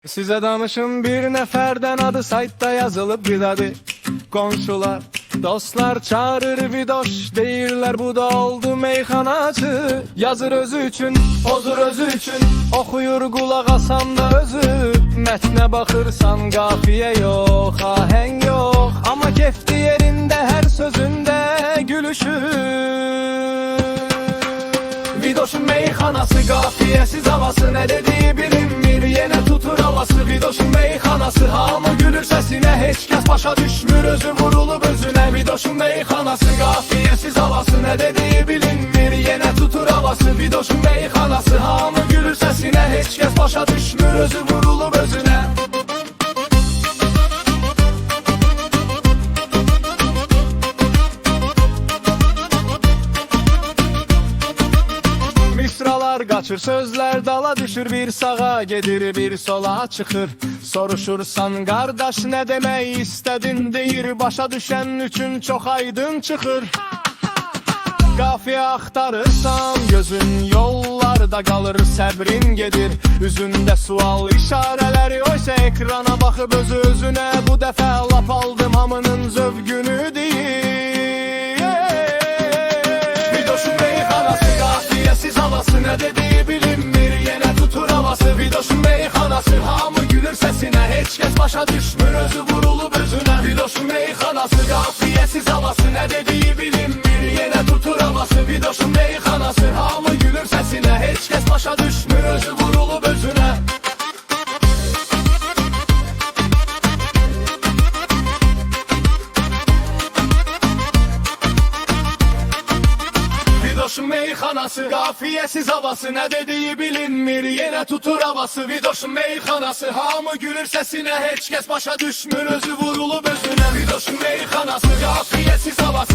Size danışım bir neferden adı saytta yazılıp gidadı. Komşular, dostlar çağırır vidoş deyirler bu da oldu meyxanacı. Yazır özü üçün, ozur özü üçün, oxuyur qulaq asan da özü. Mətnə baxırsan qafiyə yox, ahəng yox, amma kefti yerində hər sözündə gülüşür. Vidoşun meyxanası, qafiyəsiz havası, nə dediyi bilinmir, yenə tutur havası. Vidoşun meyxanası, hamı gülür səsinə, heç kəs başa düşmür, özü vurulub özünə. Vidoşun meyxanası, qafiyəsiz havası, nə dediyi bilinmir, yenə tutur havası. Vidoşun meyxanası, hamı gülür səsinə, heç kəs başa düşmür, özü vurulub özünə. Misralar qaçır, sözlər dala düşür, bir sağa gedir, bir sola çıxır. Soruşursan qardaş nə demək istədin, deyir başa düşən üçün çox aydın çıxır. Qafiyə axtarırsan, gözün yollarda qalır, səbrin gedir, üzündə sual işarələri. Oysa ekrana baxıb özü özünə, bu dəfə lap aldım hamının zövqünü deyir. Vidoşun meyxanası, qafiyəsiz havası, nə dediyi bilinmir, yenə tutur havası. Vidoşun meyxanası, hamı gülür səsinə, heç kəs başa düşmür, özü vurulub özünə. Vidoşun meyxanası, qafiyəsiz havası, nə dediyi bilinmir, yenə tutur havası. Vidoşun meyxanası, hamı gülür səsinə, heç kəs başa düşmür, özü vurulub özünə. Vidoşun meyxanası, qafiyəsiz havası, nə dediyi bilinmir, yenə tutur havası. Vidoşun meyxanası, hamı gülür səsinə, heç kəs başa düşmür, özü vurulub özünə. Vidoşun meyxanası, qafiyəsiz havası,